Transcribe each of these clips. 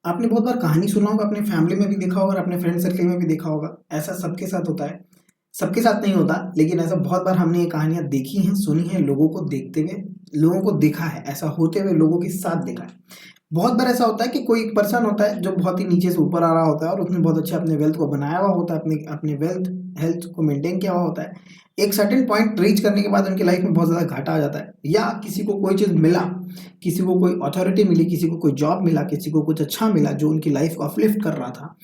आपने बहुत बार कहानी सुना होगा, अपने फैमिली में भी देखा होगा और अपने फ्रेंड सर्कल में भी देखा होगा। ऐसा सबके साथ होता है, सबके साथ नहीं होता, लेकिन ऐसा बहुत बार हमने ये कहानियाँ देखी हैं, सुनी हैं, लोगों को देखते हुए, लोगों को देखा है, ऐसा होते हुए लोगों के साथ देखा है। बहुत बार ऐसा होता है कि कोई एक पर्सन होता है जो बहुत ही नीचे से ऊपर आ रहा होता है और उसने बहुत अच्छा अपने वेल्थ को बनाया हुआ होता है, अपने अपने वेल्थ हेल्थ को मेंटेन किया हुआ होता है। एक सर्टेन पॉइंट रीच करने के बाद उनकी लाइफ में बहुत ज़्यादा घाटा आ जाता है, या किसी को कोई चीज़ मिला, किसी को कोई अथॉरिटी मिली, किसी को कोई जॉब मिला, किसी को कुछ अच्छा मिला जो उनकी लाइफ को अपलिफ्ट कर रहा था,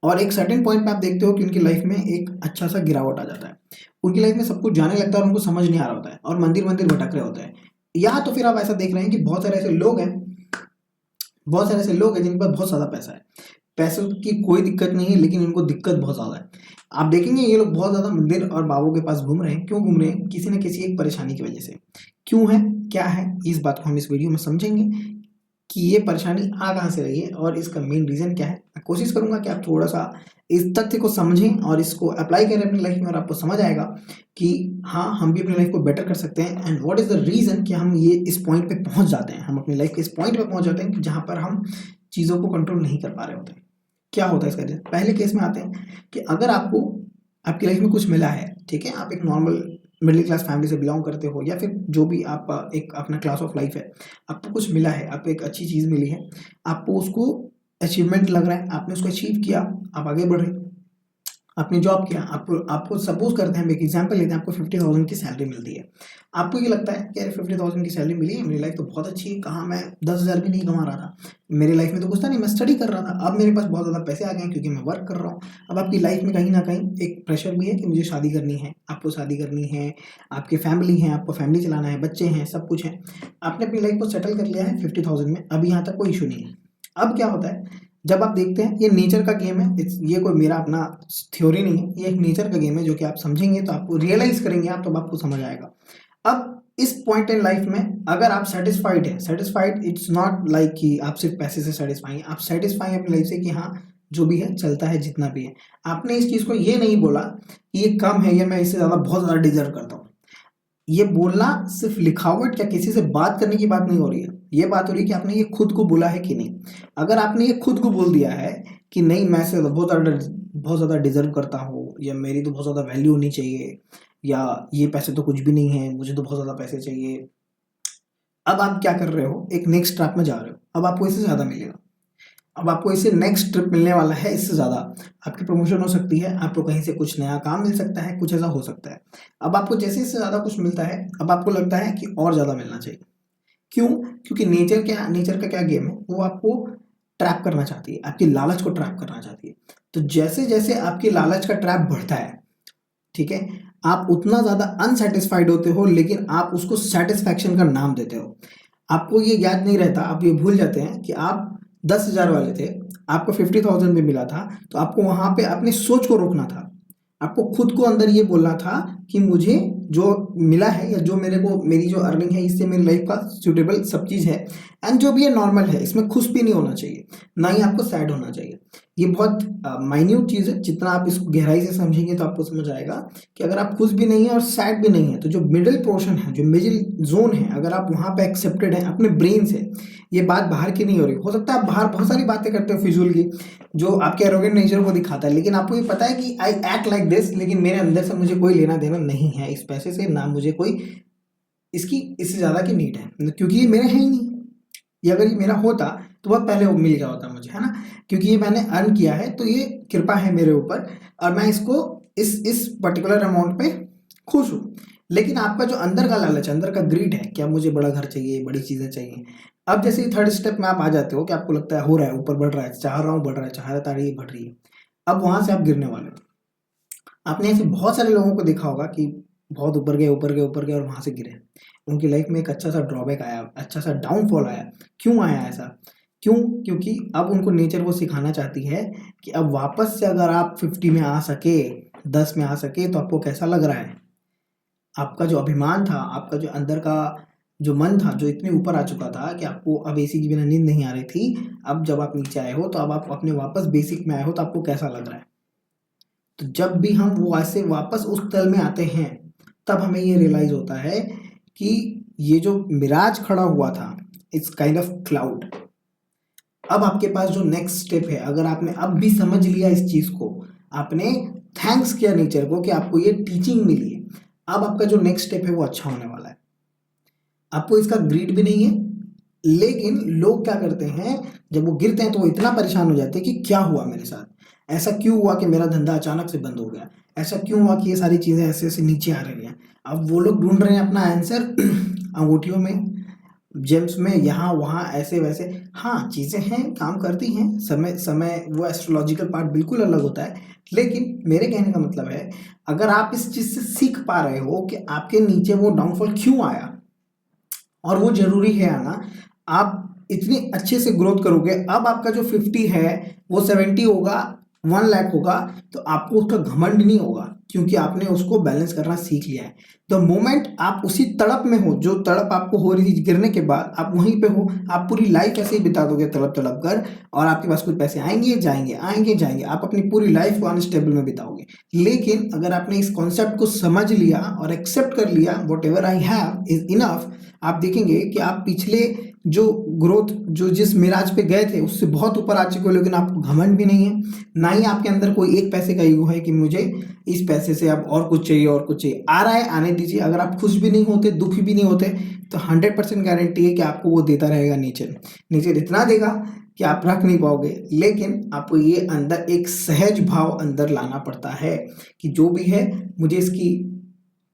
और एक सर्टेन पॉइंट पे आप देखते हो कि उनकी लाइफ में एक अच्छा सा गिरावट आ जाता है। उनकी लाइफ में सब कुछ जाने लगता है और उनको समझ नहीं आ रहा होता है और मंदिर मंदिर भटक रहे होते हैं। या तो फिर आप ऐसा देख रहे हैं कि बहुत सारे ऐसे लोग हैं, बहुत सारे ऐसे लोग हैं जिनके पास बहुत ज़्यादा पैसा है, पैसों की कोई दिक्कत नहीं है, लेकिन इनको दिक्कत बहुत ज़्यादा है। आप देखेंगे ये लोग बहुत ज़्यादा मंदिर और बाबों के पास घूम रहे हैं। क्यों घूम रहे हैं? किसी न किसी एक परेशानी की वजह से। क्यों है, क्या है, इस बात को हम इस वीडियो में समझेंगे कि ये परेशानी आ कहाँ से रही है और इसका मेन रीज़न क्या है। मैं कोशिश करूँगा कि आप थोड़ा सा इस तथ्य को समझें और इसको अप्लाई करें अपनी लाइफ में, और आपको समझ आएगा कि हाँ, हम भी अपनी लाइफ को बेटर कर सकते हैं। And what is the reason कि हम ये इस पॉइंट पे पहुँच जाते हैं, हम अपनी लाइफ के इस पॉइंट पे पहुँच जाते हैं कि जहाँ पर हम चीज़ों को कंट्रोल नहीं कर पा रहे होते हैं। क्या होता है इसका रीज़न? पहले केस में आते हैं कि अगर आपको आपकी लाइफ में कुछ मिला है, ठीक है, आप एक नॉर्मल मिडिल क्लास फैमिली से बिलोंग करते हो, या फिर जो भी आप एक अपना क्लास ऑफ लाइफ है, आपको कुछ मिला है, आपको एक अच्छी चीज़ मिली है, आपको उसको अचीवमेंट लग रहा है, आपने उसको अचीव किया, आप आगे बढ़े, आपने जॉब किया, आपको आपको सपोज करते हैं, हम एक एग्जांपल लेते हैं, आपको 50,000 की सैलरी मिलती है। आपको ये लगता है कि यार 50,000 की सैलरी मिली है, मेरी लाइफ तो बहुत अच्छी है, कहाँ मैं 10,000 भी नहीं कमा रहा था, मेरी लाइफ में तो कुछ था नहीं, मैं स्टडी कर रहा था, अब मेरे पास बहुत ज़्यादा पैसे आ गए हैं क्योंकि मैं वर्क कर रहा हूँ। अब आपकी लाइफ में कहीं ना कहीं एक प्रेशर भी है कि मुझे शादी करनी है, आपको शादी करनी है, आपकी फैमिली है, आपको फैमिली चलाना है, बच्चे हैं, सब कुछ है। आपने अपनी लाइफ को सेटल कर लिया है 50,000 में, अब यहाँ तक कोई इशू नहीं है। अब क्या होता है, जब आप देखते हैं, ये नेचर का गेम है, ये कोई मेरा अपना थ्योरी नहीं है, ये एक नेचर का गेम है जो कि आप समझेंगे तो आपको रियलाइज करेंगे आप, तो आपको समझ आएगा। अब इस पॉइंट इन लाइफ में अगर आप सेटिस्फाइड है, सेटिस्फाइड इट्स नॉट लाइक कि आप सिर्फ पैसे से सेटिस्फाई हैं, आप सेटिस्फाई हैं अपनी लाइफ से कि हाँ, जो भी है चलता है, जितना भी है। आपने इस चीज़ को ये नहीं बोला कि ये कम है या मैं इससे ज़्यादा बहुत ज़्यादा डिजर्व करता हूँ। ये बोलना सिर्फ लिखावट या किसी से बात करने की बात नहीं हो रही है, ये बात हो रही है कि आपने ये खुद को बोला है कि नहीं। अगर आपने ये खुद को बोल दिया है कि नहीं, मैं से बहुत ज़्यादा डिजर्व करता हूँ, या मेरी तो बहुत ज़्यादा वैल्यू होनी चाहिए, या ये पैसे तो कुछ भी नहीं है, मुझे तो बहुत ज़्यादा पैसे चाहिए। अब आप क्या कर रहे हो, एक नेक्स्ट ट्रैप में जा रहे हो, अब आपको इससे ज़्यादा मिलेगा, अब आपको इससे नेक्स्ट ट्रिप मिलने वाला है, इससे ज़्यादा आपकी प्रमोशन हो सकती है, आपको कहीं से कुछ नया काम मिल सकता है, कुछ ऐसा हो सकता है। अब आपको जैसे इससे ज़्यादा कुछ मिलता है, अब आपको लगता है कि और ज़्यादा मिलना चाहिए। क्यों? क्योंकि नेचर का क्या गेम है, वो आपको ट्रैप करना चाहती है, आपकी लालच को ट्रैप करना चाहती है। तो जैसे जैसे आपकी लालच का ट्रैप बढ़ता है, ठीक है, आप उतना ज़्यादा अनसेटिस्फाइड होते हो, लेकिन आप उसको सेटिस्फैक्शन का नाम देते हो। आपको ये याद नहीं रहता, आप ये भूल जाते हैं कि आप 10,000 वाले थे, आपको 50,000 भी मिला था, तो आपको वहाँ पे अपनी सोच को रोकना था। आपको खुद को अंदर ये बोलना था कि मुझे जो मिला है, या जो मेरे को मेरी जो अर्निंग है, इससे मेरी लाइफ का सूटेबल सब चीज़ है, एंड जो भी है नॉर्मल है, इसमें खुश भी नहीं होना चाहिए, ना ही आपको सैड होना चाहिए। ये बहुत माइन्यूट चीज़ है, जितना आप इसको गहराई से समझेंगे तो आपको समझ आएगा कि अगर आप खुश भी नहीं है और सैड भी नहीं है, तो जो मिडिल पोर्शन है, जो मिडिल जोन है, अगर आप वहाँ पे एक्सेप्टेड है अपने ब्रेन से, ये बात बाहर की नहीं हो रही। हो सकता है आप बाहर बहुत सारी बातें करते हो फिजूल की, जो आपके एरोगेंट नेचर को दिखाता है, लेकिन आपको ये पता है कि आई एक्ट लाइक दिस, लेकिन मेरे अंदर से मुझे कोई लेना देना नहीं है इस पैसे से, ना मुझे कोई इसकी इससे ज़्यादा की नीड है, क्योंकि ये मेरा है ही नहीं। ये अगर ये मेरा होता तो बहुत पहले वो मिल गया होता मुझे, है ना, क्योंकि ये मैंने अर्न किया है, तो ये कृपा है मेरे ऊपर, और मैं इसको इस पर्टिकुलर अमाउंट पे खुश हूँ। लेकिन आपका जो अंदर का लालच, अंदर का ग्रीड है, क्या मुझे बड़ा घर चाहिए, बड़ी चीज़ें चाहिए। अब जैसे ही थर्ड स्टेप में आप आ जाते हो कि आपको लगता है हो रहा है, ऊपर बढ़ रहा है, चाह रहा हूँ बढ़ रहा है, चाहता रही बढ़ रही है, अब वहाँ से आप गिरने वाले हो। आपने ऐसे बहुत सारे लोगों को देखा होगा कि बहुत ऊपर गए, ऊपर गए, ऊपर गए और वहाँ से गिरे। उनकी लाइफ में एक अच्छा सा ड्रॉबैक आया, अच्छा सा डाउनफॉल आया। क्यों आया ऐसा? क्यों? क्योंकि अब उनको नेचर वो सिखाना चाहती है कि अब वापस से अगर आप 50 में आ सके, 10 में आ सके, तो आपको कैसा लग रहा है? आपका जो अभिमान था, आपका जो अंदर का जो मन था, जो इतने ऊपर आ चुका था कि आपको अब एसी के बिना नींद नहीं आ रही थी, अब जब आप नीचे आए हो, तो अब आप अपने वापस बेसिक में आए हो, तो आपको कैसा लग रहा है? तो जब भी हम वो ऐसे वापस उस तल में आते हैं, तब हमें ये रियलाइज होता है कि ये जो मिराज खड़ा हुआ था, इट्स काइंड ऑफ क्लाउड। अब आपके पास जो नेक्स्ट स्टेप है, अगर आपने अब भी समझ लिया इस चीज़ को, आपने थैंक्स किया नेचर को कि आपको ये टीचिंग मिली है, अब आपका जो नेक्स्ट स्टेप है वो अच्छा होने वाला है। आपको इसका ग्रीड भी नहीं है, लेकिन लोग क्या करते हैं, जब वो गिरते हैं तो वो इतना परेशान हो जाते हैं कि क्या हुआ मेरे साथ, ऐसा क्यों हुआ कि मेरा धंधा अचानक से बंद हो गया, ऐसा क्यों हुआ कि ये सारी चीज़ें ऐसे ऐसे नीचे आ रही हैं। अब वो लोग ढूंढ रहे हैं अपना आंसर अंगूठियों में, जेम्स में, यहाँ वहाँ ऐसे वैसे। हाँ, चीज़ें हैं, काम करती हैं, समय समय वो एस्ट्रोलॉजिकल पार्ट बिल्कुल अलग होता है, लेकिन मेरे कहने का मतलब है, अगर आप इस चीज़ से सीख पा रहे हो कि आपके नीचे वो डाउनफॉल क्यों आया, और वो ज़रूरी है आना, आप इतनी अच्छे से ग्रोथ करोगे, अब आपका जो 50 है वो 70 होगा, 1 लाख होगा, तो आपको उसका घमंड नहीं होगा, क्योंकि आपने उसको बैलेंस करना सीख लिया है। द मोमेंट आप उसी तड़प में हो, जो तड़प आपको हो रही थी गिरने के बाद, आप वहीं पे हो, आप पूरी लाइफ ऐसे ही बिता दोगे तड़प तड़प कर, और आपके पास कुछ पैसे आएंगे जाएंगे आएंगे जाएंगे, आप अपनी पूरी लाइफ को अनस्टेबल में बिताओगे। लेकिन अगर आपने इस कॉन्सेप्ट को समझ लिया और एक्सेप्ट कर लिया, what ever I have is enough, आप देखेंगे कि आप पिछले जो ग्रोथ, जो जिस मिराज पे गए थे उससे बहुत ऊपर आ चुके हो, लेकिन आपको घमंड भी नहीं है, ना ही आपके अंदर कोई एक पैसे का ईगो है कि मुझे इस पैसे से अब और कुछ चाहिए, और कुछ चाहिए। आ रहा है, आने दीजिए। अगर आप खुश भी नहीं होते, दुखी भी नहीं होते, तो 100% गारंटी है कि आपको वो देता रहेगा नेचर। नेचर इतना देगा कि आप रख नहीं पाओगे, लेकिन आपको ये अंदर एक सहज भाव अंदर लाना पड़ता है कि जो भी है, मुझे इसकी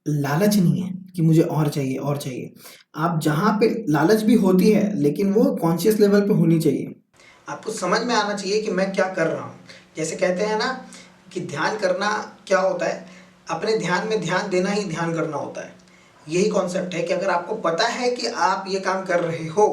लालच नहीं है कि मुझे और चाहिए और चाहिए। आप जहाँ पे लालच भी होती है, लेकिन वो कॉन्शियस लेवल पे होनी चाहिए। आपको समझ में आना चाहिए कि मैं क्या कर रहा हूँ। जैसे कहते हैं ना कि ध्यान करना क्या होता है, अपने ध्यान में ध्यान देना ही ध्यान करना होता है। यही कॉन्सेप्ट है कि अगर आपको पता है कि आप ये काम कर रहे हो,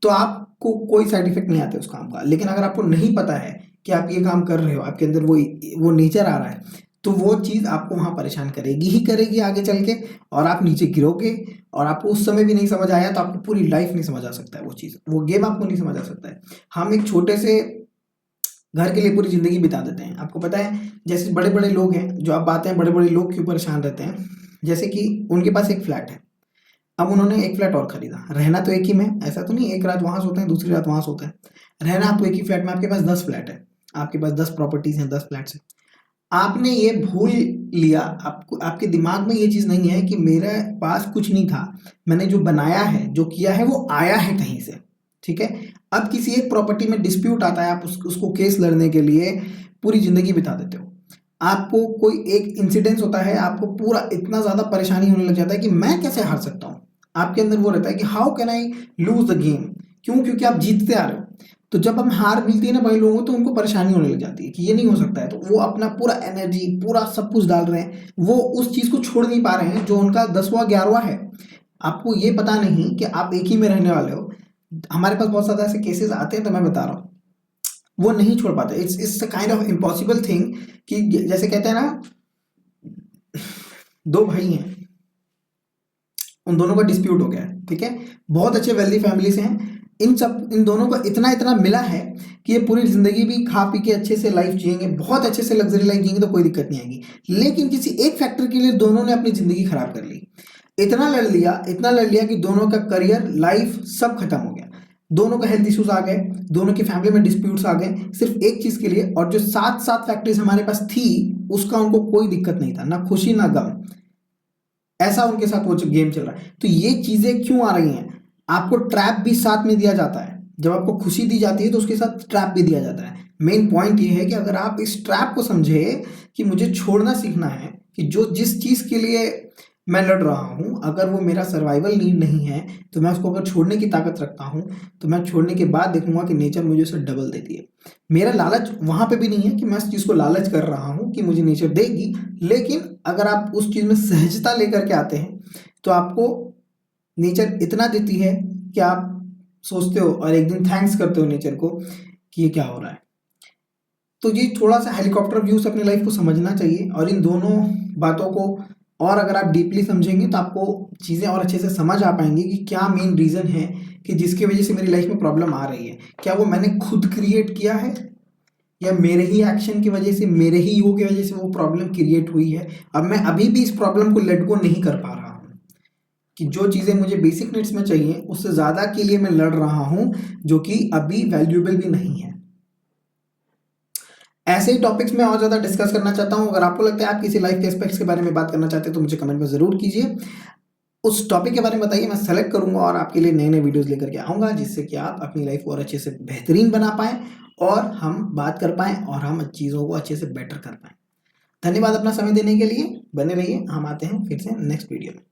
तो आपको कोई साइड इफेक्ट नहीं आते उस काम का। लेकिन अगर आपको नहीं पता है कि आप ये काम कर रहे हो, आपके अंदर वो नेचर आ रहा है, तो वो चीज़ आपको वहाँ परेशान करेगी ही करेगी आगे चल के, और आप नीचे गिरोगे। और आपको उस समय भी नहीं समझ आया तो आपको पूरी लाइफ नहीं समझ आ सकता है वो चीज़, वो गेम आपको नहीं समझ आ सकता है। हम एक छोटे से घर के लिए पूरी ज़िंदगी बिता देते हैं। आपको पता है, जैसे बड़े बड़े लोग हैं, जो आप बातें हैं, बड़े बड़े लोग क्यों परेशान रहते हैं। जैसे कि उनके पास एक फ्लैट है, अब उन्होंने एक फ्लैट और खरीदा, रहना तो एक ही में, ऐसा तो नहीं एक रात वहाँ सोते हैं दूसरी रात वहाँ सोते हैं, रहना तो एक ही फ्लैट में। आपके पास 10 फ्लैट है, आपके पास 10 प्रॉपर्टीज हैं, 10 फ्लैट्स हैं। आपने ये भूल लिया, आपको आपके दिमाग में ये चीज़ नहीं है कि मेरे पास कुछ नहीं था, मैंने जो बनाया है, जो किया है, वो आया है कहीं से। ठीक है, अब किसी एक प्रॉपर्टी में डिस्प्यूट आता है, आप उसको केस लड़ने के लिए पूरी ज़िंदगी बिता देते हो। आपको कोई एक इंसिडेंस होता है, आपको पूरा इतना ज़्यादा परेशानी होने लग जाता है कि मैं कैसे हार सकता हूँ। आपके अंदर वो रहता है कि how can I lose the game. क्यों? क्योंकि आप जीतते आ रहे हो। तो जब हम हार मिलती है ना बड़े लोगों को, तो उनको परेशानी होने लग जाती है कि ये नहीं हो सकता है, तो वो अपना पूरा एनर्जी, पूरा सब कुछ डाल रहे हैं, वो उस चीज़ को छोड़ नहीं पा रहे हैं जो उनका 10वां 11वां है। आपको ये पता नहीं कि आप एक ही में रहने वाले हो। हमारे पास बहुत ज़्यादा ऐसे केसेस आते हैं, तो मैं बता रहा हूँ, वो नहीं छोड़ पाते। It's a kind of impossible thing कि जैसे कहते हैं ना, दो भाई हैं, उन दोनों का डिस्प्यूट हो गया है, ठीक है, बहुत अच्छे वेल्दी फैमिली से हैं, इन दोनों को इतना इतना मिला है कि ये पूरी जिंदगी भी खा पी के अच्छे से लाइफ जिएंगे, बहुत अच्छे से लग्जरी लाइफ जिएंगे, तो कोई दिक्कत नहीं आएगी। लेकिन किसी एक फैक्टर के लिए दोनों ने अपनी जिंदगी खराब कर ली। इतना लड़ लिया कि दोनों का करियर, लाइफ सब खत्म हो गया। दोनों का हेल्थ इश्यूज आ गए, दोनों की फैमिली में डिस्प्यूट्स आ गए, सिर्फ एक चीज के लिए। और जो सात सात फैक्टरीज हमारे पास थी, उसका उनको कोई दिक्कत नहीं था, ना खुशी ना गम। ऐसा उनके साथ वो गेम चल रहा है। तो ये चीजें क्यों आ रही हैं? आपको ट्रैप भी साथ में दिया जाता है। जब आपको खुशी दी जाती है तो उसके साथ ट्रैप भी दिया जाता है। मेन पॉइंट ये है कि अगर आप इस ट्रैप को समझे कि मुझे छोड़ना सीखना है, कि जो जिस चीज के लिए मैं लड़ रहा हूँ, अगर वो मेरा सर्वाइवल नीड नहीं है, तो मैं उसको अगर छोड़ने की ताकत रखता हूँ, तो मैं छोड़ने के बाद देखूंगा कि नेचर मुझे उसे डबल देती है। मेरा लालच वहां पे भी नहीं है कि मैं इस चीज को लालच कर रहा हूँ कि मुझे नेचर देगी, लेकिन अगर आप उस चीज में सहजता लेकर के आते हैं, तो आपको नेचर इतना देती है कि आप सोचते हो और एक दिन थैंक्स करते हो नेचर को कि ये क्या हो रहा है। तो ये थोड़ा सा हेलीकॉप्टर व्यू से अपनी लाइफ को समझना चाहिए, और इन दोनों बातों को और अगर आप डीपली समझेंगे तो आपको चीज़ें और अच्छे से समझ आ पाएंगी कि क्या मेन रीज़न है कि जिसकी वजह से मेरी लाइफ में प्रॉब्लम आ रही है। क्या वो मैंने खुद क्रिएट किया है, या मेरे ही एक्शन की वजह से, मेरे ही ईगो की वजह से वो प्रॉब्लम क्रिएट हुई है। अब मैं अभी भी इस प्रॉब्लम को लेट गो नहीं कर पा रहा हूँ। कि जो चीज़ें मुझे बेसिक नीड्स में चाहिए उससे ज़्यादा के लिए मैं लड़ रहा हूँ, जो कि अभी वैल्यूएबल भी नहीं है। ऐसे ही टॉपिक्स में और ज़्यादा डिस्कस करना चाहता हूँ। अगर आपको लगता है आप किसी लाइफ के एस्पेक्ट्स के बारे में बात करना चाहते हैं तो मुझे कमेंट में ज़रूर कीजिए। उस टॉपिक के बारे में बताइए, मैं सेलेक्ट करूँगा और आपके लिए नए-नए वीडियोज़ लेकर के आऊँगा, जिससे कि आप अपनी लाइफ को और अच्छे से बेहतरीन बना पाएँ और हम बात कर पाएँ और हम चीज़ों को अच्छे से बेटर कर पाएँ। धन्यवाद अपना समय देने के लिए। बने रहिए, हम आते हैं फिर से नेक्स्ट वीडियो में।